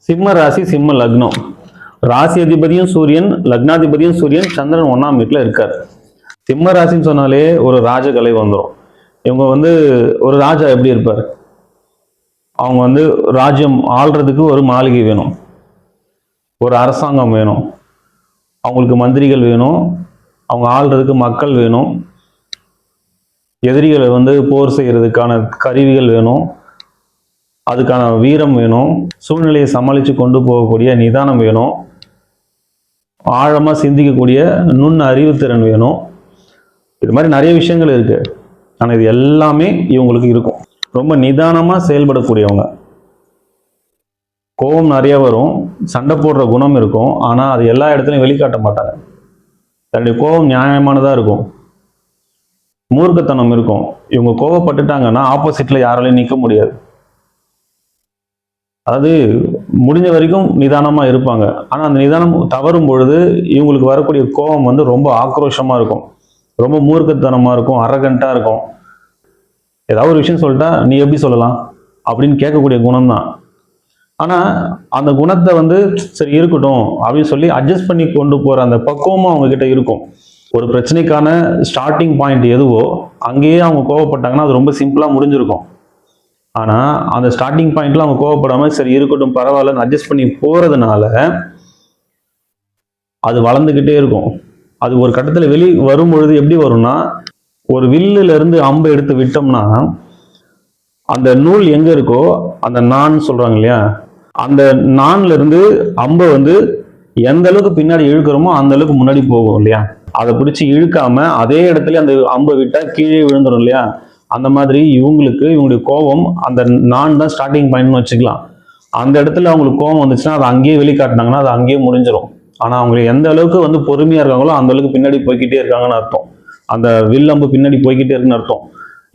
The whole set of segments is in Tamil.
சிம்ம ராசி சிம்ம லக்னம். ராசி அதிபதியும் சூரியன், லக்னாதிபதியும் சூரியன், சந்திரன் 1ஆம் வீட்டில் இருக்கார். சிம்ம ராசின்னு சொன்னாலே ஒரு ராஜகலை வந்துடும். இவங்க ஒரு ராஜா எப்படி இருப்பார்? அவங்க ராஜ்யம் ஆள்றதுக்கு ஒரு மாளிகை வேணும், ஒரு அரசாங்கம் வேணும், அவங்களுக்கு மந்திரிகள் வேணும், அவங்க ஆள்றதுக்கு மக்கள் வேணும், எதிரிகளை போர் செய்யறதுக்கான கருவிகள் வேணும், அதுக்கான வீரம் வேணும், சூழ்நிலையை சமாளித்து கொண்டு போகக்கூடிய நிதானம் வேணும், ஆழமாக சிந்திக்கக்கூடிய நுண் அறிவுத்திறன் வேணும். இது மாதிரி நிறைய விஷயங்கள் இருக்கு. ஆனால் இது எல்லாமே இவங்களுக்கு இருக்கும். ரொம்ப நிதானமாக செயல்படக்கூடியவங்க. கோபம் நிறைய வரும், சண்டை போடுற குணம் இருக்கும். ஆனால் அது எல்லா இடத்துலையும் வெளிக்காட்ட மாட்டாங்க. தன்னுடைய கோபம் நியாயமானதாக இருக்கும். மூர்க்கத்தனம் இருக்கும். இவங்க கோபப்பட்டுட்டாங்கன்னா ஆப்போசிட்ல யாராலையும் நிற்க முடியாது. அதாவது முடிஞ்ச வரைக்கும் நிதானமாக இருப்பாங்க. ஆனால் அந்த நிதானம் தவறும் பொழுது இவங்களுக்கு வரக்கூடிய கோபம் ரொம்ப ஆக்ரோஷமாக இருக்கும், ரொம்ப மூர்க்கத்தனமாக இருக்கும், அரகண்டாக இருக்கும். ஏதாவது ஒரு விஷயம் சொல்லிட்டா நீ எப்படி சொல்லலாம் அப்படின்னு கேட்கக்கூடிய குணம் தான். ஆனால் அந்த குணத்தை சரி இருக்கட்டும் அப்படின்னு சொல்லி அட்ஜஸ்ட் பண்ணி கொண்டு போகிற அந்த பக்குவமும் அவங்க கிட்ட இருக்கும். ஒரு பிரச்சனைக்கான ஸ்டார்டிங் பாயிண்ட் எதுவோ அங்கேயே அவங்க கோவப்பட்டாங்கன்னா அது ரொம்ப சிம்பிளாக முடிஞ்சிருக்கும். ஆனால் அந்த ஸ்டார்டிங் பாயிண்ட்ல அவங்க கோவப்படாமல் சரி இருக்கட்டும் பரவாயில்லன்னு அட்ஜஸ்ட் பண்ணி போகிறதுனால அது வளர்ந்துக்கிட்டே இருக்கும். அது ஒரு கட்டத்தில் வரும் பொழுது எப்படி வரும்னா, ஒரு வில்லுல இருந்து அம்பை எடுத்து விட்டோம்னா அந்த நூல் எங்க இருக்கோ, அந்த நான் சொல்றாங்க இல்லையா, அந்த நான்ல இருந்து அம்பை எந்த அளவுக்கு பின்னாடி இழுக்கிறோமோ அந்த அளவுக்கு முன்னாடி போகும் இல்லையா. அதை பிடிச்சி இழுக்காம அதே இடத்துல அந்த அம்பை விட்டா கீழே விழுந்துடும் இல்லையா. அந்த மாதிரி இவங்களுடைய கோபம் அந்த நான் தான் ஸ்டார்டிங் பாயிண்ட்னு வச்சுக்கலாம். அந்த இடத்துல அவங்களுக்கு கோபம் வந்துச்சுன்னா அதை அங்கேயே வெளிக்காட்டினாங்கன்னா அது அங்கேயே முடிஞ்சிடும். ஆனால் அவங்க எந்த அளவுக்கு பொறுமையா இருக்காங்களோ அந்த அளவுக்கு பின்னாடி போய்கிட்டே இருக்காங்கன்னு அர்த்தம். அந்த வில்லம்பு பின்னாடி போய்கிட்டே இருக்குன்னு அர்த்தம்.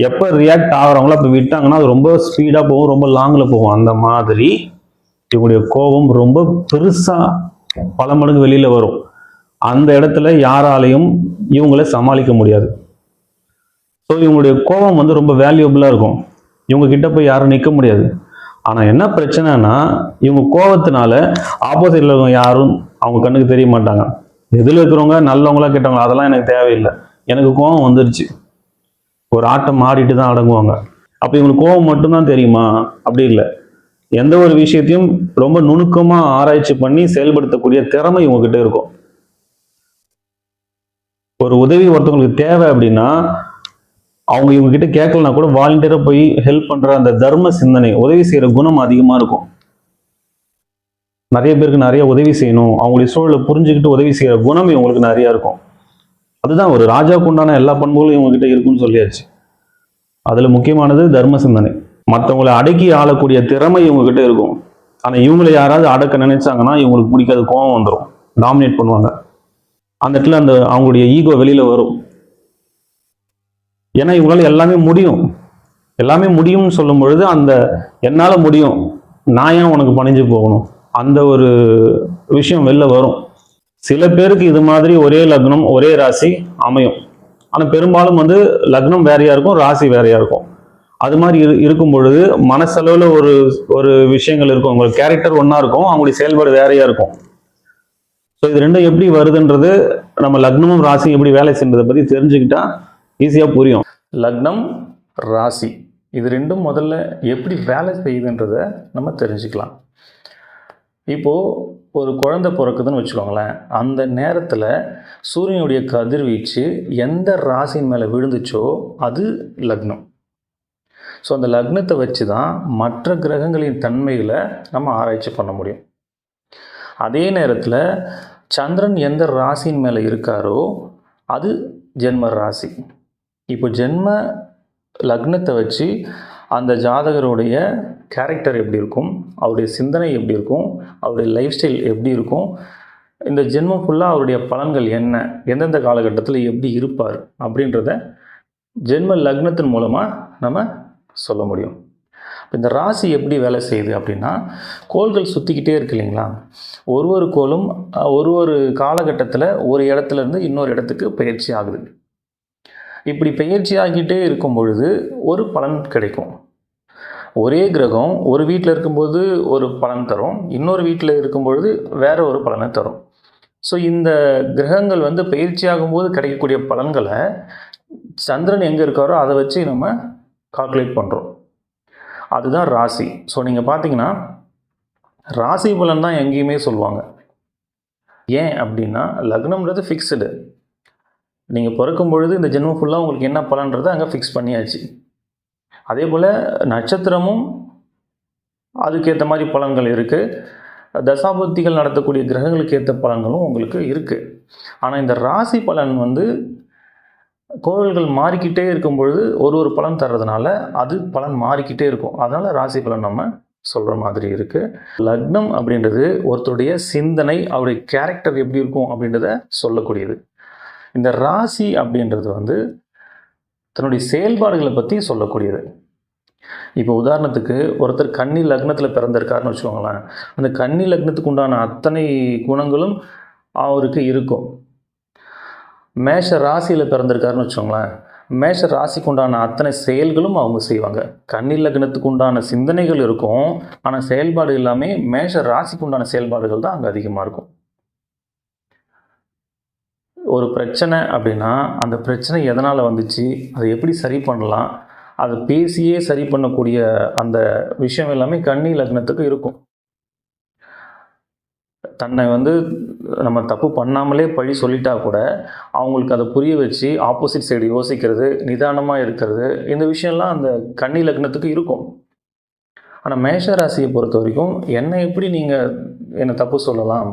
எப்போ ரியாக்ட் ஆகுறாங்களோ அப்போ விட்டாங்கன்னா அது ரொம்ப ஸ்பீடாக போகும், ரொம்ப லாங்கில் போகும். அந்த மாதிரி இவங்களுடைய கோபம் ரொம்ப பெருசா பல மடங்கு வெளியில வரும். அந்த இடத்துல யாராலையும் இவங்களை சமாளிக்க முடியாது. ஸோ இவங்களுடைய கோபம் ரொம்ப வேல்யூபிளா இருக்கும். இவங்க கிட்ட போய் யாரும் நிற்க முடியாது. ஆனா என்ன பிரச்சனைனா, இவங்க கோபத்தினால ஆப்போசிட்ல இருக்கவங்க யாரும் அவங்க கண்ணுக்கு தெரிய மாட்டாங்க. எதில் இருக்கிறவங்க நல்லவங்களா கெட்டவங்களா அதெல்லாம் எனக்கு தேவையில்லை. எனக்கு கோபம் வந்துருச்சு, ஒரு ஆட்டம் ஆடிட்டு தான் அடங்குவாங்க. அப்ப இவங்களுக்கு கோபம் மட்டும்தான் தெரியுமா? அப்படி இல்லை. எந்த ஒரு விஷயத்தையும் ரொம்ப நுணுக்கமா ஆராய்ச்சி பண்ணி செயல்படுத்தக்கூடிய திறமை இவங்க கிட்ட இருக்கும். ஒரு உதவி ஒருத்தவங்களுக்கு தேவை அப்படின்னா அவங்க இவங்க கிட்ட கேட்கலனா கூட வாலண்டியரா போய் ஹெல்ப் பண்ற அந்த தர்ம சிந்தனை, உதவி செய்யற குணம் அதிகமா இருக்கும். நிறைய பேருக்கு நிறைய உதவி செய்யணும், அவங்களுடைய சூழலை புரிஞ்சுக்கிட்டு உதவி செய்யற குணம் இவங்களுக்கு நிறைய இருக்கும். அதுதான் ஒரு ராஜாவுக்கு உண்டான எல்லா பண்புகளும் இவங்க கிட்ட இருக்குன்னு சொல்லியாச்சு. அதுல முக்கியமானது தர்ம சிந்தனை. மற்றவங்களை அடக்கி ஆளக்கூடிய திறமை இவங்க கிட்ட இருக்கும். ஆனா இவங்களை யாராவது அடக்க நினைச்சாங்கன்னா இவங்களுக்கு பிடிக்காத கோபம் வந்துடும், டாமினேட் பண்ணுவாங்க. அந்த இடத்துல அவங்களுடைய ஈகோ வெளியில வரும். ஏன்னா இவங்களால எல்லாமே முடியும்னு சொல்லும் பொழுது அந்த என்னால முடியும், நான் ஏன் உனக்கு பணிஞ்சு போகணும், அந்த ஒரு விஷயம் வெளில வரும். சில பேருக்கு இது மாதிரி ஒரே லக்னம் ஒரே ராசி அமையும். ஆனா பெரும்பாலும் லக்னம் வேறையா இருக்கும், ராசி வேறையா இருக்கும். அது மாதிரி இருக்கும் பொழுது மனசளவுல ஒரு விஷயங்கள் இருக்கும். உங்களுக்கு கேரக்டர் ஒன்னா இருக்கும், அவங்களுடைய செயல்பாடு வேறையா இருக்கும். ஸோ இது ரெண்டும் எப்படி வருதுன்றது, நம்ம லக்னமும் ராசியும் எப்படி வேலை செய்யறதை பத்தி தெரிஞ்சுக்கிட்டா ஈஸியா புரியும். லக்னம் ராசி இது ரெண்டும் முதல்ல எப்படி வேலை செய்யுதுன்றதை நம்ம தெரிஞ்சுக்கலாம். இப்போது ஒரு குழந்தை பிறக்குதுன்னு வச்சுக்கோங்களேன். அந்த நேரத்தில் சூரியனுடைய கதிர்வீச்சு எந்த ராசியின் மேலே விழுந்துச்சோ அது லக்னம். ஸோ அந்த லக்னத்தை வச்சு தான் மற்ற கிரகங்களின் தன்மைகளை நம்ம ஆராய்ச்சி பண்ண முடியும். அதே நேரத்தில் சந்திரன் எந்த ராசியின் மேலே இருக்காரோ அது ஜென்ம ராசி. இப்போ ஜென்ம லக்னத்தை வச்சு அந்த ஜாதகருடைய கேரக்டர் எப்படி இருக்கும், அவருடைய சிந்தனை எப்படி இருக்கும், அவருடைய லைஃப் ஸ்டைல் எப்படி இருக்கும், இந்த ஜென்மம் ஃபுல்லாக அவருடைய பலன்கள் என்ன, எந்தெந்த காலகட்டத்தில் எப்படி இருப்பார் அப்படின்றத ஜென்ம லக்னத்தின் மூலமாக நம்ம சொல்ல முடியும். இந்த ராசி எப்படி வேலை செய்யுது அப்படின்னா, கோள்கள் சுற்றிக்கிட்டே இருக்கு இல்லைங்களா. ஒரு கோளும் ஒரு காலகட்டத்தில் ஒரு இடத்துலேருந்து இன்னொரு இடத்துக்கு பயிற்சி ஆகுது. இப்படி பயிற்சி ஆகிட்டே இருக்கும் பொழுது ஒரு பலன் கிடைக்கும். ஒரே கிரகம் ஒரு வீட்டில் இருக்கும்போது ஒரு பலன் தரும், இன்னொரு வீட்டில் இருக்கும்பொழுது வேற ஒரு பலனை தரும். ஸோ இந்த கிரகங்கள் வந்து பயிற்சி ஆகும்போது கிடைக்கக்கூடிய பலன்களை சந்திரன் எங்கே இருக்காரோ அதை வச்சு நம்ம கால்குலேட் பண்ணுறோம். அதுதான் ராசி. ஸோ நீங்கள் பார்த்தீங்கன்னா ராசி பலன் தான் எங்கேயுமே சொல்லுவாங்க. ஏன் அப்படின்னா லக்னம்ன்றது ஃபிக்ஸ்டு. நீங்கள் பிறக்கும் பொழுது இந்த ஜென்மம் ஃபுல்லாக உங்களுக்கு என்ன பலன்றதை அங்கே ஃபிக்ஸ் பண்ணியாச்சு. அதே போல் நட்சத்திரமும் அதுக்கேற்ற மாதிரி பலன்கள் இருக்குது. தசாபுத்திகள் நடத்தக்கூடிய கிரகங்களுக்கு ஏற்ற பலன்களும் உங்களுக்கு இருக்குது. ஆனால் இந்த ராசி பலன் வந்து கோள்கள் மாறிக்கிட்டே இருக்கும் பொழுது ஒரு பலன் தர்றதுனால அது பலன் மாறிக்கிட்டே இருக்கும். அதனால் ராசி பலன் நம்ம சொல்கிற மாதிரி இருக்குது. லக்னம் அப்படின்றது ஒருத்தருடைய சிந்தனை, அவருடைய கேரக்டர் எப்படி இருக்கும் அப்படின்றத சொல்லக்கூடியது. இந்த ராசி அப்படின்றது வந்து தன்னுடைய செயல்பாடுகளை பற்றி சொல்லக்கூடியது. இப்போ உதாரணத்துக்கு ஒருத்தர் கன்னி லக்னத்தில் பிறந்திருக்காருன்னு வச்சுக்கோங்களேன். அந்த கன்னி லக்னத்துக்கு உண்டான அத்தனை குணங்களும் அவருக்கு இருக்கும். மேஷ ராசியில் பிறந்திருக்காருன்னு வச்சுக்கோங்களேன். மேஷ ராசிக்கு உண்டான அத்தனை செயல்களும் அவங்க செய்வாங்க. கன்னி லக்னத்துக்கு உண்டான சிந்தனைகள் இருக்கும், ஆனால் செயல்பாடு எல்லாமே மேஷ ராசிக்கு உண்டான செயல்பாடுகள் தான் அங்கே அதிகமாக இருக்கும். ஒரு பிரச்சனை அப்படின்னா அந்த பிரச்சனை எதனால் வந்துச்சு, அதை எப்படி சரி பண்ணலாம், அதை பேசியே சரி பண்ணக்கூடிய அந்த விஷயம் எல்லாமே கன்னி லக்னத்துக்கு இருக்கும். தன்னை வந்து நம்ம தப்பு பண்ணாமலே பழி சொல்லிட்டா கூட அவங்களுக்கு அதை புரிய வச்சு ஆப்போசிட் சைடு யோசிக்கிறது, நிதானமாக இருக்கிறது, இந்த விஷயம்லாம் அந்த கன்னி லக்னத்துக்கு இருக்கும். ஆனால் மேஷ ராசியை பொறுத்த வரைக்கும் என்னை எப்படி நீங்கள் என்னை தப்பு சொல்லலாம்,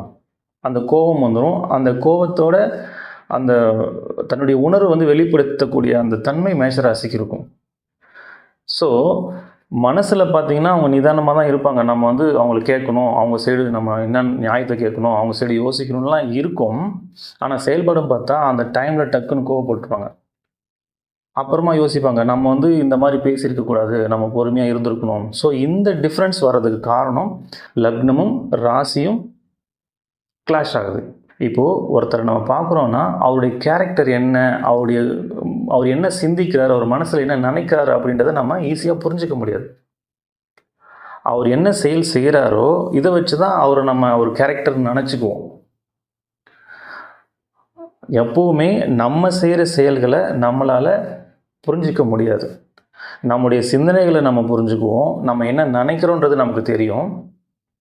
அந்த கோபம் வந்துடும். அந்த கோபத்தோட அந்த தன்னுடைய உணர்வு வந்து வெளிப்படுத்தக்கூடிய அந்த தன்மை மேஷராசிக்கு இருக்கும். ஸோ மனசில் பார்த்திங்கன்னா அவங்க நிதானமாக தான் இருப்பாங்க. நம்ம வந்து அவங்கள கேட்கணும், அவங்க சைடு நம்ம என்ன நியாயத்தை கேட்கணும், அவங்க சைடு யோசிக்கணும்லாம் இருக்கும். ஆனால் செயல்படும் பார்த்தா அந்த டைமில் டக்குன்னு கோவப்பட்டுருப்பாங்க. அப்புறமா யோசிப்பாங்க, நம்ம வந்து இந்த மாதிரி பேசியிருக்கக்கூடாது, நம்ம பொறுமையாக இருந்திருக்கணும். ஸோ இந்த டிஃப்ரென்ஸ் வர்றதுக்கு காரணம் லக்னமும் ராசியும் கிளாஷ் ஆகுது. இப்போது ஒருத்தரை நம்ம பார்க்குறோன்னா அவருடைய கேரக்டர் என்ன, அவர் என்ன சிந்திக்கிறார், அவர் மனசில் என்ன நினைக்கிறாரு அப்படின்றத நம்ம ஈஸியாக புரிஞ்சிக்க முடியாது. அவர் என்ன செயல் செய்கிறாரோ இதை வச்சு தான் அவரை நம்ம ஒரு கேரக்டர் நினச்சிக்குவோம். எப்போவுமே நம்ம செய்கிற செயல்களை நம்மளால் புரிஞ்சிக்க முடியாது. நம்முடைய சிந்தனைகளை நம்ம புரிஞ்சுக்குவோம், நம்ம என்ன நினைக்கிறோன்றது நமக்கு தெரியும்.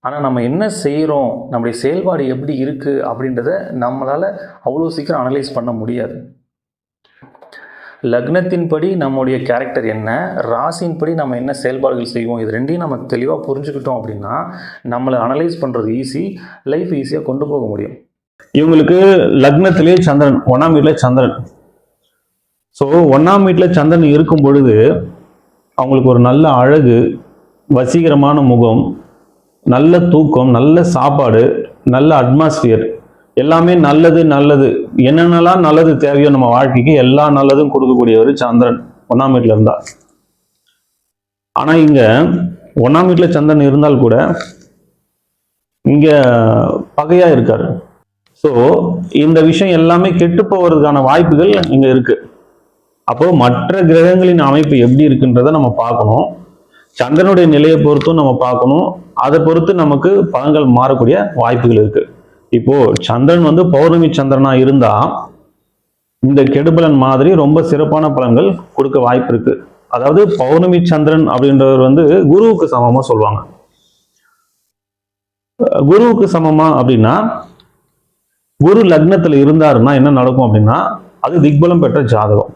ஆனால் நம்ம என்ன செய்கிறோம், நம்முடைய செயல்பாடு எப்படி இருக்குது அப்படின்றத நம்மளால் அவ்வளோ சீக்கிரம் அனலைஸ் பண்ண முடியாது. லக்னத்தின்படி நம்முடைய கேரக்டர் என்ன, ராசியின்படி நம்ம என்ன செயல்பாடுகள் செய்வோம், இது ரெண்டையும் நம்ம தெளிவாக புரிஞ்சுக்கிட்டோம் அப்படின்னா நம்மளை அனலைஸ் பண்ணுறது ஈஸி, லைஃப் ஈஸியாக கொண்டு போக முடியும். இவங்களுக்கு லக்னத்திலே சந்திரன், 1ஆம் வீட்டில் சந்திரன். ஸோ 1ஆம் வீட்டில் சந்திரன் இருக்கும் பொழுது அவங்களுக்கு ஒரு நல்ல அழகு, வசீகரமான முகம், நல்ல தூக்கம், நல்ல சாப்பாடு, நல்ல அட்மாஸ்பியர், எல்லாமே நல்லது என்னென்னலாம் நல்லது தேவையோ நம்ம வாழ்க்கைக்கு எல்லா நல்லதும் கொடுக்கக்கூடியவர் சந்திரன் 1ஆம் வீட்டில் இருந்தார். ஆனால் இங்கே 1ஆம் வீட்டில் சந்திரன் இருந்தால் கூட இங்கே பகையாக இருக்கார். ஸோ இந்த விஷயம் எல்லாமே கெட்டு போவதற்கான வாய்ப்புகள் இங்கே இருக்குது. அப்போது மற்ற கிரகங்களின் அமைப்பு எப்படி இருக்குன்றதை நம்ம பார்க்கணும். சந்திரனுடைய நிலையை பொறுத்தும் நம்ம பார்க்கணும். அதை பொறுத்து நமக்கு பலன்கள் மாறக்கூடிய வாய்ப்புகள் இருக்கு. இப்போ சந்திரன் வந்து பௌர்ணமி சந்திரனா இருந்தா இந்த கெடுபலன் மாதிரி ரொம்ப சிறப்பான பலன்கள் கொடுக்க வாய்ப்பு இருக்கு. அதாவது பௌர்ணமி சந்திரன் அப்படின்றவர் வந்து குருவுக்கு சமமா சொல்லுவாங்க. குருவுக்கு சமமா அப்படின்னா குரு லக்னத்துல இருந்தாருன்னா என்ன நடக்கும் அப்படின்னா அது திக்பலம் பெற்ற ஜாதகம்.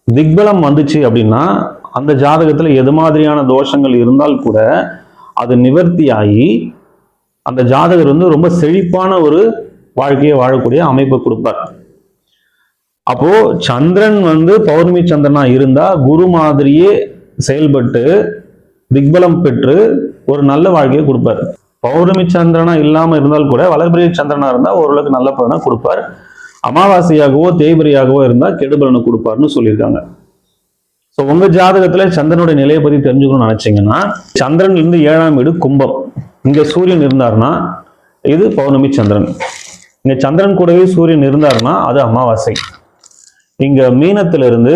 திக்பலம் வந்துச்சு அப்படின்னா அந்த ஜாதகத்துல எது மாதிரியான தோஷங்கள் இருந்தால் கூட அது நிவர்த்தியாகி அந்த ஜாதகர் வந்து ரொம்ப செழிப்பான ஒரு வாழ்க்கையை வாழக்கூடிய அமைப்பை கொடுப்பார். அப்போ சந்திரன் வந்து பௌர்ணமி சந்திரனா இருந்தா குரு மாதிரியே செயல்பட்டு திக்பலம் பெற்று ஒரு நல்ல வாழ்க்கையை கொடுப்பார். பௌர்ணமி சந்திரனா இல்லாம இருந்தால் கூட வளர்பிறை சந்திரனா இருந்தா ஓரளவுக்கு நல்ல பலனை கொடுப்பார். அமாவாசையாகவோ தேய்பிரையாகவோ இருந்தா கெடுபலனை கொடுப்பார்னு சொல்லியிருக்காங்க. ஸோ உங்க ஜாதகத்துல சந்திரனுடைய நிலையை பத்தி தெரிஞ்சுக்கணும்னு நினைச்சீங்கன்னா சந்திரன் இருந்து 7ஆம் வீடு கும்பம், இங்க சூரியன் இருந்தாருன்னா இது பௌர்ணமி சந்திரன். இங்க சந்திரன் கூடவே சூரியன் இருந்தாருன்னா அது அமாவாசை. இங்க மீனத்திலிருந்து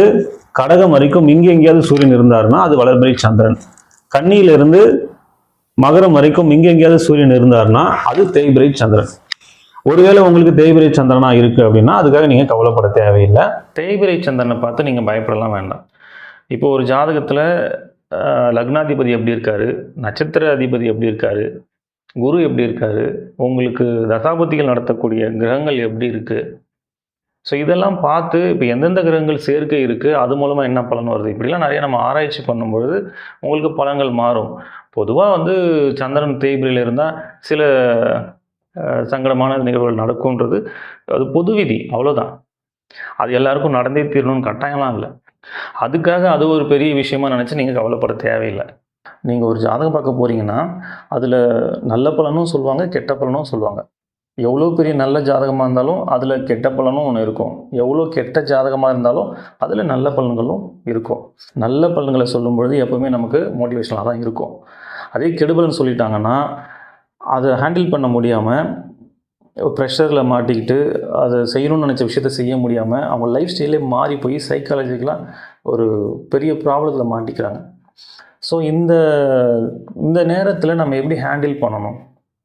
கடகம் வரைக்கும் இங்க எங்கேயாவது சூரியன் இருந்தாருன்னா அது வளர்பிறை சந்திரன். கன்னியிலிருந்து மகரம் வரைக்கும் இங்க எங்கேயாவது சூரியன் இருந்தாருன்னா அது தேய்பிரை சந்திரன். ஒருவேளை உங்களுக்கு தேய்பிரை சந்திரனா இருக்கு அப்படின்னா அதுக்காக நீங்க கவலைப்பட தேவையில்லை. தேய்பிரை சந்திரனை பார்த்து நீங்கள் பயப்படலாம் வேண்டாம். இப்போ ஒரு ஜாதகத்தில் லக்னாதிபதி எப்படி இருக்காரு, நட்சத்திர அதிபதி எப்படி இருக்காரு, குரு எப்படி இருக்காரு, உங்களுக்கு தசாபதிகள் நடத்தக்கூடிய கிரகங்கள் எப்படி இருக்குது, ஸோ இதெல்லாம் பார்த்து இப்போ எந்தெந்த கிரகங்கள் சேர்க்கை இருக்குது, அது மூலமாக என்ன பலன் வருது, இப்படிலாம் நிறைய நம்ம ஆராய்ச்சி பண்ணும்பொழுது உங்களுக்கு பலன்கள் மாறும். பொதுவாக வந்து சந்திரன் தேய்பிரையில் இருந்தால் சில சங்கடமான நிகழ்வுகள் நடக்கும்ன்றது அது பொது விதி, அவ்வளோதான். அது எல்லாருக்கும் நடந்தே தீரணும்னு கட்டாயம்லாம் இல்லை. அதுக்காக அது ஒரு பெரிய விஷயமா நினச்சி நீங்கள் கவலைப்பட தேவையில்லை. நீங்கள் ஒரு ஜாதகம் பார்க்க போகிறீங்கன்னா அதில் நல்ல பலனும் சொல்லுவாங்க, கெட்ட பலனும் சொல்லுவாங்க. எவ்வளோ பெரிய நல்ல ஜாதகமாக இருந்தாலும் அதில் கெட்ட பலனும் ஒன்று இருக்கும். எவ்வளோ கெட்ட ஜாதகமாக இருந்தாலும் அதில் நல்ல பலன்களும் இருக்கும். நல்ல பலன்களை சொல்லும்பொழுது எப்போவுமே நமக்கு மோட்டிவேஷனாக தான் இருக்கும். அதே கெடுபலன் சொல்லிட்டாங்கன்னா அதை ஹேண்டில் பண்ண முடியாமல் ப்ரெஷரில் மாட்டிக்கிட்டு அதை செய்யணும்னு நினச்ச விஷயத்த செய்ய முடியாமல் அவங்க லைஃப் ஸ்டைலே மாறி போய் சைக்காலஜிக்கலாக ஒரு பெரிய ப்ராப்ளத்தில் மாட்டிக்கிறாங்க. ஸோ இந்த நேரத்தில் நம்ம எப்படி ஹேண்டில் பண்ணணும்,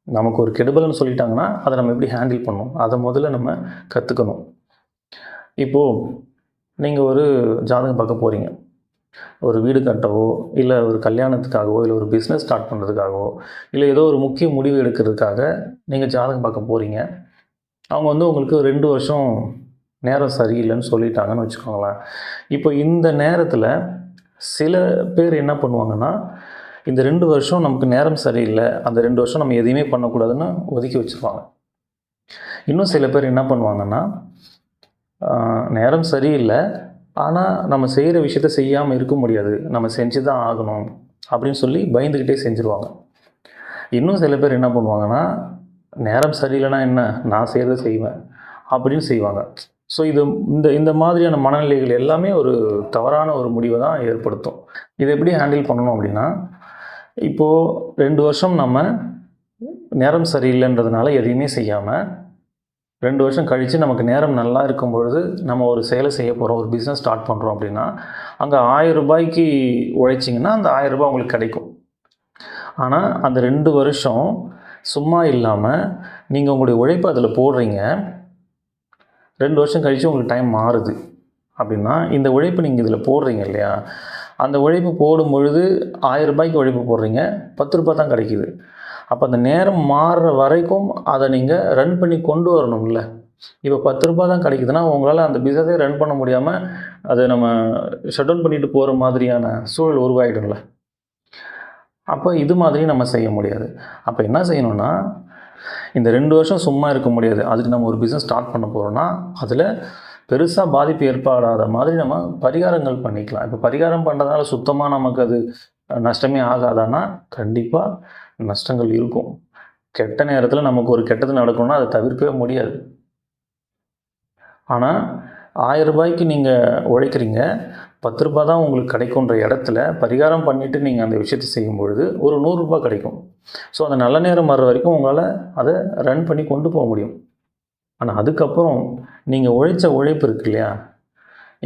நமக்கு ஒரு கெடுபலன்னு சொல்லிட்டாங்கன்னா அதை நம்ம எப்படி ஹேண்டில் பண்ணணும், அதை முதல்ல நம்ம கற்றுக்கணும். இப்போது நீங்கள் ஒரு ஜாதகம் பார்க்க போகிறீங்க, ஒரு வீடு கட்டவோ இல்லை ஒரு கல்யாணத்துக்காகவோ இல்லை ஒரு பிஸ்னஸ் ஸ்டார்ட் பண்ணுறதுக்காகவோ இல்லை ஏதோ ஒரு முக்கிய முடிவு எடுக்கிறதுக்காக நீங்கள் ஜாதகம் பார்க்க போகிறீங்க. அவங்க வந்து உங்களுக்கு 2 வருஷம் நேரம் சரியில்லைன்னு சொல்லிட்டாங்கன்னு வச்சுக்கோங்களேன். இப்போ இந்த நேரத்தில் சில பேர் என்ன பண்ணுவாங்கன்னா, இந்த 2 வருஷம் நமக்கு நேரம் சரியில்லை, அந்த 2 வருஷம் நம்ம எதையுமே பண்ணக்கூடாதுன்னு ஒதுக்கி வச்சுருவாங்க. இன்னும் சில பேர் என்ன பண்ணுவாங்கன்னா, நேரம் சரியில்லை ஆனால் நம்ம செய்கிற விஷயத்த செய்யாமல் இருக்க முடியாது, நம்ம செஞ்சு தான் ஆகணும் அப்படின்னு சொல்லி பயந்துக்கிட்டே செஞ்சுருவாங்க. இன்னும் சில பேர் என்ன பண்ணுவாங்கன்னா, நேரம் சரியில்லைனா என்ன, நான் செய்கிறத செய்வேன் அப்படின்னு செய்வாங்க. ஸோ இந்த மாதிரியான மனநிலைகள் எல்லாமே ஒரு தவறான ஒரு முடிவை தான் ஏற்படுத்தும். இதை எப்படி ஹேண்டில் பண்ணணும் அப்படின்னா, இப்போது 2 வருஷம் நம்ம நேரம் சரியில்லைன்றதுனால எதையுமே செய்யாமல் 2 வருஷம் கழித்து நமக்கு நேரம் நல்லா இருக்கும் பொழுது நம்ம ஒரு செயலை செய்ய போகிறோம், ஒரு பிஸ்னஸ் ஸ்டார்ட் பண்ணுறோம் அப்படின்னா அங்கே 1000 ரூபாய்க்கு உழைச்சிங்கன்னா அந்த 1000 ரூபாய் உங்களுக்கு கிடைக்கும். ஆனால் அந்த 2 வருஷம் சும்மா இல்லாமல் நீங்கள் உங்களுடைய உழைப்பு அதில் போடுறீங்க, 2 வருஷம் கழித்து உங்களுக்கு டைம் மாறுது அப்படின்னா இந்த உழைப்பு நீங்கள் இதில் போடுறீங்க இல்லையா, அந்த உழைப்பு போடும் பொழுது 1000 ரூபாய்க்கு உழைப்பு போடுறீங்க, 10 ரூபாய் தான் கிடைக்கிது. அப்போ அந்த நேரம் மாறுற வரைக்கும் அதை நீங்கள் ரன் பண்ணி கொண்டு வரணும்ல. இப்போ 10 ரூபாய் தான் கிடைக்குதுன்னா உங்களால் அந்த பிஸ்னஸே ரன் பண்ண முடியாமல் அதை நம்ம ஷட் டவுன் பண்ணிட்டு போகிற மாதிரியான சூழல் உருவாகிடும்ல. அப்போ இது மாதிரி நம்ம செய்ய முடியாது. அப்போ என்ன செய்யணும்னா, இந்த 2 வருஷம் சும்மா இருக்க முடியாது, அதுக்கு நம்ம ஒரு பிஸ்னஸ் ஸ்டார்ட் பண்ண போகிறோன்னா அதில் பெருசாக பாதிப்பு ஏற்படாத மாதிரி நம்ம பரிகாரங்கள் பண்ணிக்கலாம். இப்போ பரிகாரம் பண்ணுறதுனால சுத்தமாக நமக்கு அது நஷ்டமே ஆகாதான்னா கண்டிப்பாக நஷ்டங்கள் இருக்கும். கெட்ட நேரத்தில் நமக்கு ஒரு கெட்டது நடக்கணும்னா அதை தவிர்க்கவே முடியாது. ஆனால் 1000 ரூபாய்க்கு நீங்கள் உழைக்கிறீங்க, 10 ரூபாய் தான் உங்களுக்கு கிடைக்குன்ற இடத்துல பரிகாரம் பண்ணிவிட்டு நீங்கள் அந்த விஷயத்தை செய்யும்பொழுது ஒரு 100 ரூபாய் கிடைக்கும். ஸோ அந்த நல்ல நேரம் வர்ற வரைக்கும் உங்களால் அதை ரன் பண்ணி கொண்டு போக முடியும். ஆனால் அதுக்கப்புறம் நீங்கள் உழைச்ச உழைப்பு இருக்கு இல்லையா,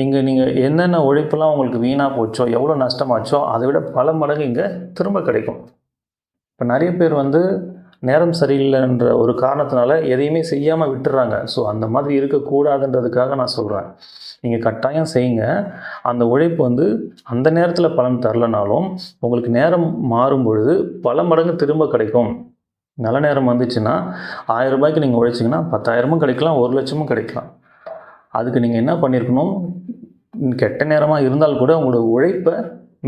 இங்கே நீங்கள் என்னென்ன உழைப்பெல்லாம் உங்களுக்கு வீணாக போச்சோ, எவ்வளோ நஷ்டமாச்சோ அதை விட பல மடங்கு இங்கே திரும்ப கிடைக்கும். இப்போ நிறைய பேர் வந்து நேரம் சரியில்லைன்ற ஒரு காரணத்தினால எதையுமே செய்யாமல் விட்டுறாங்க. ஸோ அந்த மாதிரி இருக்கக்கூடாதுன்றதுக்காக நான் சொல்கிறேன், நீங்கள் கட்டாயம் செய்யுங்க. அந்த உழைப்பு வந்து அந்த நேரத்தில் பலன் தரலனாலும் உங்களுக்கு நேரம் மாறும் பொழுது பல மடங்கு திரும்ப கிடைக்கும். நல்ல நேரம் வந்துச்சுன்னா 1000 ரூபாய்க்கு நீங்கள் உழைச்சிங்கன்னா 10,000 கிடைக்கலாம், 1 லட்சமும் கிடைக்கலாம். அதுக்கு நீங்கள் என்ன பண்ணியிருக்கணும், கெட்ட நேரமாக இருந்தால் கூட உங்களோட உழைப்பை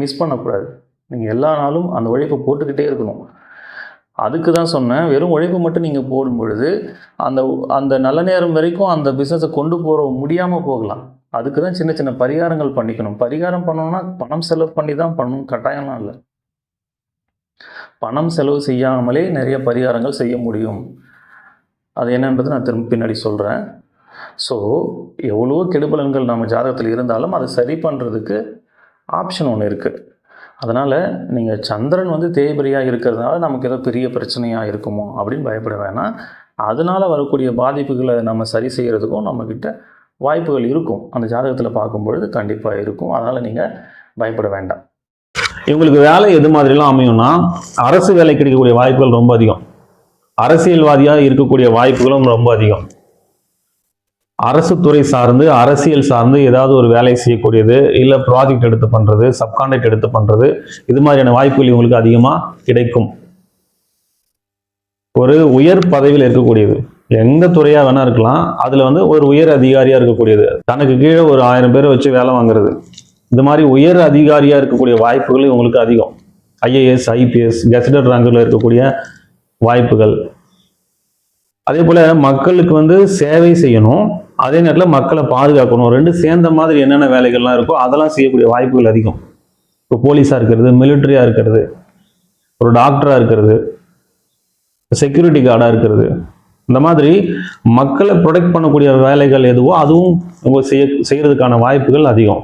மிஸ் பண்ணக்கூடாது. நீங்கள் எல்லா நாளும் அந்த உழைப்பை போட்டுக்கிட்டே இருக்கணும். அதுக்கு தான் சொன்னேன், வெறும் உழைப்பு மட்டும் நீங்கள் போடும் பொழுது அந்த நல்ல நேரம் வரைக்கும் அந்த பிஸ்னஸை கொண்டு போகிற முடியாமல் போகலாம். அதுக்கு தான் சின்ன சின்ன பரிகாரங்கள் பண்ணிக்கணும். பரிகாரம் பண்ணணும்னா பணம் செலவு பண்ணி தான் பண்ணணும், கட்டாயம்லாம் இல்லை. பணம் செலவு செய்யாமலே நிறைய பரிகாரங்கள் செய்ய முடியும். அது என்னன்றது நான் திரும்ப பின்னாடி சொல்கிறேன். ஸோ எவ்வளோ கெடுபலன்கள் நம்ம ஜாதகத்தில் இருந்தாலும் அதை சரி பண்ணுறதுக்கு ஆப்ஷன் ஒன்று இருக்குது. அதனால் நீங்கள் சந்திரன் வந்து தேய்பிரையாக இருக்கிறதுனால நமக்கு ஏதோ பெரிய பிரச்சனையாக இருக்குமோ அப்படின்னு பயப்பட வேணாம். அதனால் வரக்கூடிய பாதிப்புகளை நம்ம சரி செய்கிறதுக்கும் நம்மக்கிட்ட வாய்ப்புகள் இருக்கும். அந்த ஜாதகத்தில் பார்க்கும்பொழுது கண்டிப்பாக இருக்கும். அதனால் நீங்கள் பயப்பட வேண்டாம். இவங்களுக்கு வேலை எது மாதிரிலாம் அமையும்னா, அரசு வேலை கிடைக்கக்கூடிய வாய்ப்புகள் ரொம்ப அதிகம். அரசியல்வாதியாக இருக்கக்கூடிய வாய்ப்புகளும் ரொம்ப அதிகம். அரசு துறை சார்ந்து, அரசியல் சார்ந்து ஏதாவது ஒரு வேலை செய்யக்கூடியது, இல்லை ப்ராஜெக்ட் எடுத்து பண்றது, சப்கான்ட்ராக்ட் எடுத்து பண்றது, இது மாதிரியான வாய்ப்புகள் இவங்களுக்கு அதிகமாக கிடைக்கும். ஒரு உயர் பதவியில் இருக்கக்கூடியது, எந்த துறையா வேணா இருக்கலாம், அதுல வந்து ஒரு உயர் அதிகாரியா இருக்கக்கூடியது, தனக்கு கீழே ஒரு 1000 பேரை வச்சு வேலை வாங்குறது, இந்த மாதிரி உயர் அதிகாரியா இருக்கக்கூடிய வாய்ப்புகள் இவங்களுக்கு அதிகம். ஐஏஎஸ், ஐபிஎஸ், கெசட்டட் ரேங்கில் இருக்கக்கூடிய வாய்ப்புகள். அதே போல மக்களுக்கு வந்து சேவை செய்யணும், அதே நேரத்தில் மக்களை பாதுகாக்கணும், ரெண்டு சேர்ந்த மாதிரி என்னென்ன வேலைகள்லாம் இருக்கோ அதெல்லாம் செய்யக்கூடிய வாய்ப்புகள் அதிகம். இப்போ போலீஸா இருக்கிறது, மிலிட்டரியா இருக்கிறது, ஒரு டாக்டரா இருக்கிறது, செக்யூரிட்டி கார்டா இருக்கிறது, இந்த மாதிரி மக்களை ப்ரொடெக்ட் பண்ணக்கூடிய வேலைகள் எதுவோ அதுவும் இவங்க செய்யறதுக்கான வாய்ப்புகள் அதிகம்.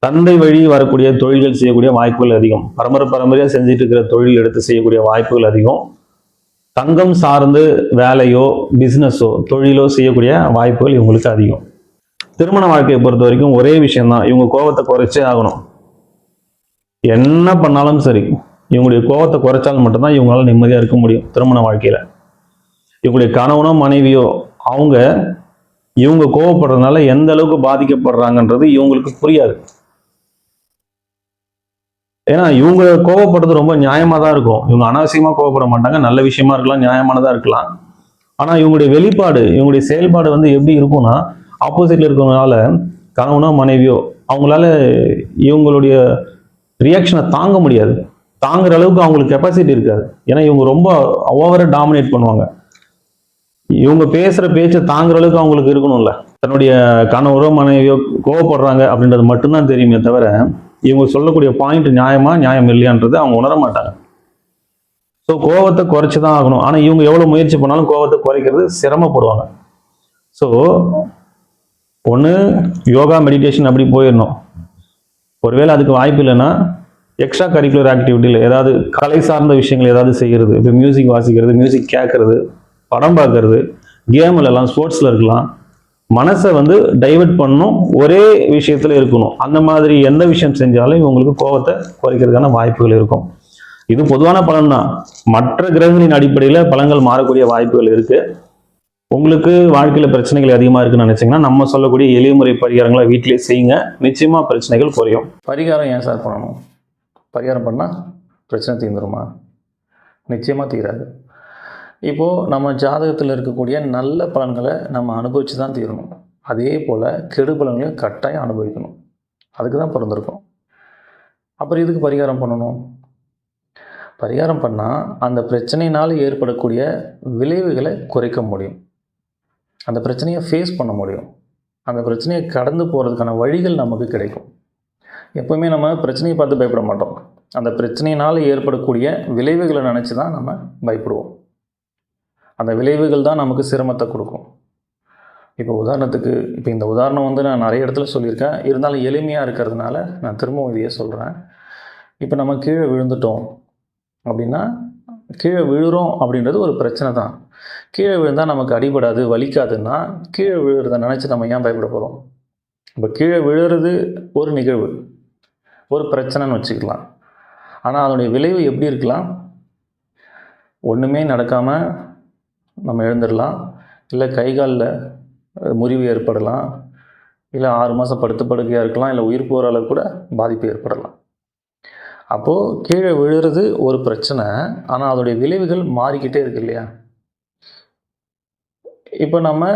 தந்தை வழி வரக்கூடிய தொழில்கள் செய்யக்கூடிய வாய்ப்புகள் அதிகம். பரம்பரையா செஞ்சுட்டு இருக்கிற தொழில் எடுத்து செய்யக்கூடிய வாய்ப்புகள் அதிகம். தங்கம் சார்ந்து வேலையோ, பிசினஸோ, தொழிலோ செய்யக்கூடிய வாய்ப்புகள் இவங்களுக்கு அதிகம். திருமண வாழ்க்கையை பொறுத்த வரைக்கும் ஒரே விஷயம்தான், இவங்க கோபத்தை குறைச்சே ஆகணும். என்ன பண்ணாலும் சரி, இவங்களுடைய கோபத்தை குறைச்சால் மட்டும்தான் இவங்களால நிம்மதியா இருக்க முடியும் திருமண வாழ்க்கையில. இவங்களுடைய கணவனோ மனைவியோ இவங்க கோவப்படுறதுனால எந்த அளவுக்கு பாதிக்கப்படுறாங்கன்றது இவங்களுக்கு புரியாது. ஏன்னா இவங்க கோவப்படுறது ரொம்ப நியாயமா தான் இருக்கும். இவங்க அனாவசியமா கோவப்பட மாட்டாங்க, நல்ல விஷயமா இருக்கலாம், நியாயமானதா இருக்கலாம். ஆனா இவங்களுடைய வெளிப்பாடு, இவங்களுடைய செயல்பாடு வந்து எப்படி இருக்கும்னா, ஆப்போசிட்ல இருக்கவங்களால, கணவனோ மனைவியோ, அவங்களால இவங்களுடைய ரியாக்ஷனை தாங்க முடியாது. தாங்குற அளவுக்கு அவங்களுக்கு கெப்பாசிட்டி இருக்காது. ஏன்னா இவங்க ரொம்ப ஓவரா டாமினேட் பண்ணுவாங்க. இவங்க பேசுற பேச்சை தாங்குற அளவுக்கு அவங்களுக்கு இருக்கணும்ல. தன்னுடைய கணவரோ மனைவியோ கோவப்படுறாங்க அப்படின்றது மட்டும்தான் தெரியுமே தவிர, இவங்க சொல்லக்கூடிய பாயிண்ட் நியாயம் இல்லையான்றது அவங்க உணர மாட்டாங்க. ஸோ கோவத்தை குறைச்சி தான் ஆகணும். ஆனால் இவங்க எவ்வளோ முயற்சி பண்ணாலும் கோவத்தை குறைக்கிறது சிரமப்படுவாங்க. ஸோ ஒன்று யோகா, மெடிடேஷன் அப்படி போயிடணும். ஒருவேளை அதுக்கு வாய்ப்பு இல்லைன்னா எக்ஸ்ட்ரா கரிக்குலர் ஆக்டிவிட்டியில் ஏதாவது கலை சார்ந்த விஷயங்கள் ஏதாவது செய்கிறது. இப்போ மியூசிக் வாசிக்கிறது, மியூசிக் கேட்கறது, படம் பார்க்கறது, கேம் விளையாடலாம், ஸ்போர்ட்ஸில் இருக்கலாம். மனசை வந்து டைவர்ட் பண்ணணும், ஒரே விஷயத்துல இருக்கணும். அந்த மாதிரி எந்த விஷயம் செஞ்சாலும் இவங்களுக்கு கோபத்தை குறைக்கிறதுக்கான வாய்ப்புகள் இருக்கும். இது பொதுவான பலன் தான். மற்ற கிரகங்களின் அடிப்படையில் பலன்கள் மாறக்கூடிய வாய்ப்புகள் இருக்கு. உங்களுக்கு வாழ்க்கையில பிரச்சனைகள் அதிகமா இருக்குன்னு நினைச்சீங்கன்னா நம்ம சொல்லக்கூடிய எளிய முறை பரிகாரங்களை வீட்டிலேயே செய்யுங்க, நிச்சயமா பிரச்சனைகள் குறையும். பரிகாரம் ஏன் சார் பண்ணணும்? பரிகாரம் பண்ணால் பிரச்சனை தீர்ந்துருமா? நிச்சயமாக தீராது. இப்போது நம்ம ஜாதகத்தில் இருக்கக்கூடிய நல்ல பலன்களை நம்ம அனுபவித்து தான் தீரணும். அதே போல் கெடு பலன்களையும் கட்டாயம் அனுபவிக்கணும். அதுக்கு தான் பிறந்திருக்கோம். அப்புறம் இதுக்கு பரிகாரம் பண்ணணும். பரிகாரம் பண்ணால் அந்த பிரச்சனையினால் ஏற்படக்கூடிய விளைவுகளை குறைக்க முடியும். அந்த பிரச்சனையை ஃபேஸ் பண்ண முடியும். அந்த பிரச்சனையை கடந்து போகிறதுக்கான வழிகள் நமக்கு கிடைக்கும். எப்போவுமே நம்ம பிரச்சனையை பார்த்து பயப்பட மாட்டோம். அந்த பிரச்சனையினால் ஏற்படக்கூடிய விளைவுகளை நினச்சி தான் நம்ம பயப்படுவோம். அந்த விளைவுகள் தான் நமக்கு சிரமத்தை கொடுக்கும். இப்போ உதாரணத்துக்கு, இப்போ இந்த உதாரணம் வந்து நான் நிறைய இடத்துல சொல்லியிருக்கேன், இருந்தாலும் எளிமையாக இருக்கிறதுனால நான் திரும்பவும் இதையே சொல்கிறேன். இப்போ நம்ம கீழே விழுந்துட்டோம் அப்படின்னா, கீழே விழுறோம் அப்படின்றது ஒரு பிரச்சனை தான். கீழே விழுந்தால் நமக்கு அடிபடாது, வலிக்காதுன்னா கீழே விழுறதை நினச்சி நம்ம ஏன் பயப்பட போகிறோம்? இப்போ கீழே விழுறது ஒரு நிகழ்வு, ஒரு பிரச்சனைன்னு வச்சுக்கலாம். ஆனால் அதனுடைய விளைவு எப்படி இருக்கலாம்? ஒன்றுமே நடக்காமல் நம்ம எழுந்துடலாம், இல்லை கை காலில் முறிவு ஏற்படலாம், இல்லை 6 மாதம் படுத்து படுக்கையாக இருக்கலாம், இல்லை உயிர் போகிற அளவுக்கு கூட பாதிப்பு ஏற்படலாம். அப்போது கீழே விழுறது ஒரு பிரச்சனை, ஆனால் அதோடைய விளைவுகள் மாறிக்கிட்டே இருக்கு இல்லையா? இப்போ நம்ம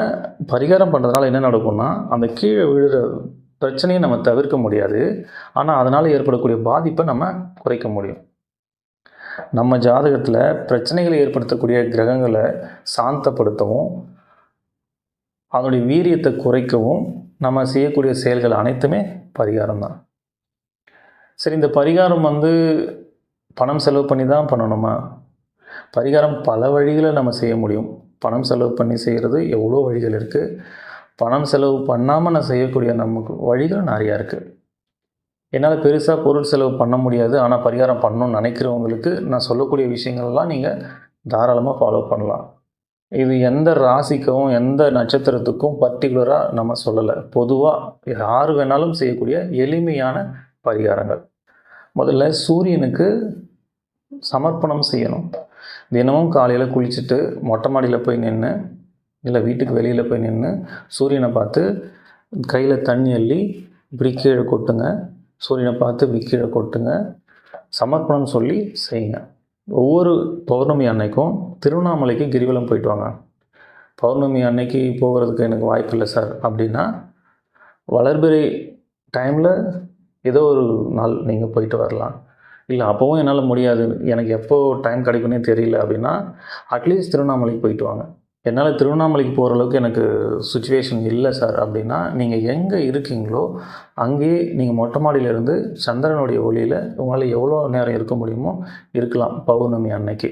பரிகாரம் பண்ணுறதுனால என்ன நடக்கும்னா, அந்த கீழே விழுற பிரச்சனையை நம்ம தவிர்க்க முடியாது, ஆனால் அதனால் ஏற்படக்கூடிய பாதிப்பை நம்ம குறைக்க முடியும். நம்ம ஜாதகத்தில் பிரச்சனைகளை ஏற்படுத்தக்கூடிய கிரகங்களை சாந்தப்படுத்தவும், அதனுடைய வீரியத்தை குறைக்கவும் நம்ம செய்யக்கூடிய செயல்கள் அனைத்துமே பரிகாரம் தான். சரி, இந்த பரிகாரம் வந்து பணம் செலவு பண்ணி தான் பண்ணணுமா? பரிகாரம் பல வழிகளை நம்ம செய்ய முடியும். பணம் செலவு பண்ணி செய்கிறது எவ்வளோ வழிகள் இருக்குது. பணம் செலவு பண்ணாமல் நான் செய்யக்கூடிய நமக்கு வழிகள் நிறையா இருக்குது. என்னால் பெருசாக பொருள் செலவு பண்ண முடியாது, ஆனால் பரிகாரம் பண்ணணும்னு நினைக்கிறவங்களுக்கு நான் சொல்லக்கூடிய விஷயங்கள்லாம் நீங்கள் தாராளமாக ஃபாலோ பண்ணலாம். இது எந்த ராசிக்கும் எந்த நட்சத்திரத்துக்கும் பர்டிகுலராக நம்ம சொல்லலை. பொதுவாக யார் வேணாலும் செய்யக்கூடிய எளிமையான பரிகாரங்கள். முதல்ல சூரியனுக்கு சமர்ப்பணம் செய்யணும். தினமும் காலையில் குளிச்சுட்டு மொட்டை மாடியில் போய் நின்று, இல்லை வீட்டுக்கு வெளியில் போய் நின்று சூரியனை பார்த்து கையில் தண்ணி அள்ளி இப்படி கீழே கொட்டுங்க. சூரியனை பார்த்து இப்படி கீழே கொட்டுங்க. சமர்ப்பணம் சொல்லி செய்யுங்க. ஒவ்வொரு பௌர்ணமி அன்னைக்கும் திருவண்ணாமலைக்கு கிரிவலம் போயிட்டு வாங்க. பௌர்ணமி அன்னைக்கு போகிறதுக்கு எனக்கு வாய்ப்பு இல்லை சார் அப்படின்னா, வளர்பிறை டைமில் ஏதோ ஒரு நாள் நீங்கள் போயிட்டு வரலாம். இல்லை அப்போவும் என்னால் முடியாது, எனக்கு எப்போ டைம் கிடைக்குன்னே தெரியல அப்படின்னா, அட்லீஸ்ட் திருவண்ணாமலைக்கு போயிட்டு வாங்க. என்னால் திருவண்ணாமலைக்கு போகிற அளவுக்கு எனக்கு சுச்சுவேஷன் இல்லை சார் அப்படின்னா, நீங்கள் எங்கே இருக்கீங்களோ அங்கேயே நீங்கள் மொட்டை மாடியிலேருந்து சந்திரனுடைய ஒளியில் உங்களால் எவ்வளோ நேரம் இருக்க முடியுமோ இருக்கலாம் பௌர்ணமி அன்னைக்கு.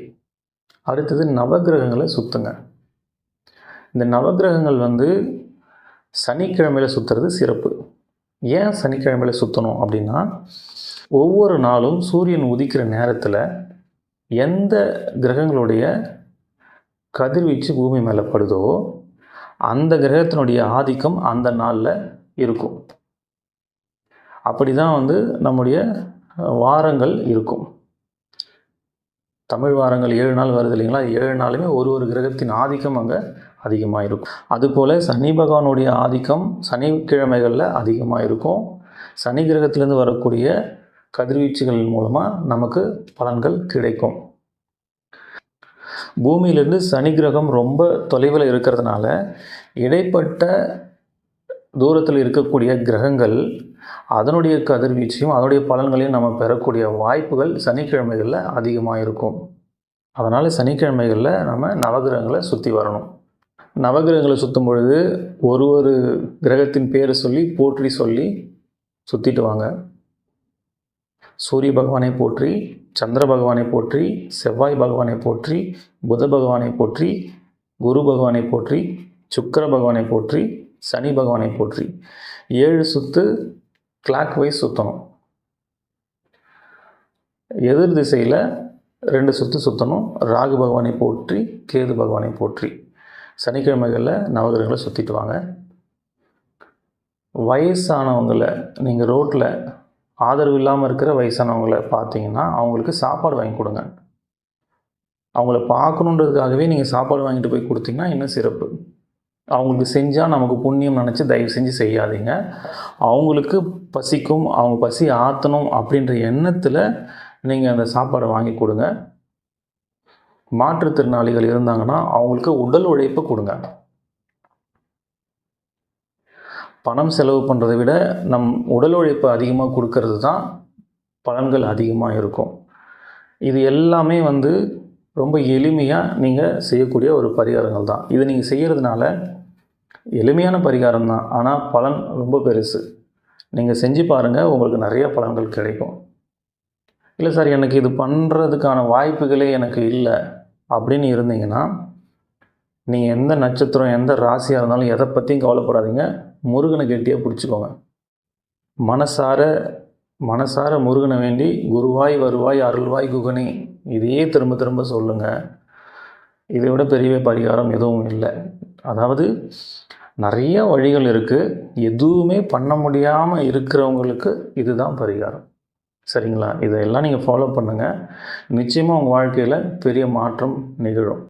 அடுத்தது நவகிரகங்களை சுற்றுங்க. இந்த நவகிரகங்கள் சனிக்கிழமையில் சுற்றுறது சிறப்பு. ஏன் சனிக்கிழமையில் சுற்றணும் அப்படின்னா, ஒவ்வொரு நாளும் சூரியன் உதிக்கிற நேரத்தில் எந்த கிரகங்களுடைய கதிர்வீச்சு பூமி மேலே படுதோ அந்த கிரகத்தினுடைய ஆதிக்கம் அந்த நாளில் இருக்கும். அப்படி தான் நம்முடைய வாரங்கள் இருக்கும். தமிழ் வாரங்கள் 7 நாள் வருது இல்லைங்களா? 7 நாளுமே ஒரு கிரகத்தின் ஆதிக்கம் அங்கே அதிகமாக இருக்கும். அதுபோல் சனி பகவானுடைய ஆதிக்கம் சனிக்கிழமைகளில் அதிகமாக இருக்கும். சனி கிரகத்திலேருந்து வரக்கூடிய கதிர்வீச்சுகள் மூலமாக நமக்கு பலன்கள் கிடைக்கும். பூமியிலேருந்து சனி கிரகம் ரொம்ப தொலைவில் இருக்கிறதுனால இடைப்பட்ட தூரத்தில் இருக்கக்கூடிய கிரகங்கள் அதனுடைய கதிர்வீச்சையும் அதனுடைய பலன்களையும் நம்ம பெறக்கூடிய வாய்ப்புகள் சனிக்கிழமைகளில் அதிகமாக இருக்கும். அதனால் சனிக்கிழமைகளில் நம்ம நவகிரகங்களை சுற்றி வரணும். நவகிரகங்களை சுற்றும் பொழுது ஒரு கிரகத்தின் பேரை சொல்லி போற்றி சொல்லி சுற்றிட்டு வாங்க. சூரிய பகவானை போற்றி, சந்திர பகவானை போற்றி, செவ்வாய் பகவானை போற்றி, புத பகவானை போற்றி, குரு பகவானை போற்றி, சுக்கிர பகவானை போற்றி, சனி பகவானை போற்றி 7 சுற்று கிளாக் வைஸ் சுற்றணும். எதிர் திசையில் 2 சுற்று சுற்றணும். ராகு பகவானை போற்றி, கேது பகவானை போற்றி சனிக்கிழமைகளில் நவகிரகங்களை சுற்றிட்டு வாங்க. வயசானவங்களை நீங்கள் ரோட்டில் ஆதரவு இல்லாமல் இருக்கிற வயசானவங்களை பார்த்தீங்கன்னா அவங்களுக்கு சாப்பாடு வாங்கி கொடுங்க. அவங்கள பார்க்கணுன்றதுக்காகவே நீங்கள் சாப்பாடு வாங்கிட்டு போய் கொடுத்தீங்கன்னா இன்னும் சிறப்பு. அவங்களுக்கு செஞ்சால் நமக்கு புண்ணியம் நினச்சி தயவு செஞ்சு செய்யாதீங்க. அவங்களுக்கு பசிக்கும், அவங்க பசி ஆற்றணும் அப்படின்ற எண்ணத்தில் நீங்கள் அந்த சாப்பாடை வாங்கி கொடுங்க. மாற்றுத்திறனாளிகள் இருந்தாங்கன்னா அவங்களுக்கு உடல் உழைப்பை கொடுங்க. பணம் செலவு பண்ணுறதை விட நம் உடல் உழைப்பை அதிகமாக கொடுக்கறது தான் பலன்கள் அதிகமாக இருக்கும். இது எல்லாமே ரொம்ப எளிமையாக நீங்கள் செய்யக்கூடிய ஒரு பரிகாரங்கள் தான். இதை நீங்கள் செய்கிறதுனால எளிமையான பரிகாரம் தான், ஆனால் பலன் ரொம்ப பெருசு. நீங்கள் செஞ்சு பாருங்கள், உங்களுக்கு நிறைய பலன்கள் கிடைக்கும். இல்லை சார் எனக்கு இது பண்ணுறதுக்கான வாய்ப்புகளே எனக்கு இல்லை அப்படின்னு இருந்தீங்கன்னா, நீங்கள் எந்த நட்சத்திரம் எந்த ராசியாக இருந்தாலும் எதை பற்றியும் கவலைப்படாதீங்க. முருகனை கெட்டியாக பிடிச்சிக்கோங்க. மனசார முருகனை வேண்டி குருவாய் வருவாய் அருள்வாய் குகனே இதையே திரும்ப திரும்ப சொல்லுங்கள். இதை விட பெரிய பரிகாரம் எதுவும் இல்லை. அதாவது நிறைய வழிகள் இருக்குது. எதுவுமே பண்ண முடியாமல் இருக்கிறவங்களுக்கு இதுதான் பரிகாரம். சரிங்களா? இதையெல்லாம் நீங்கள் ஃபாலோ பண்ணுங்கள். நிச்சயமாக உங்கள் வாழ்க்கையில் பெரிய மாற்றம் நிகழும்.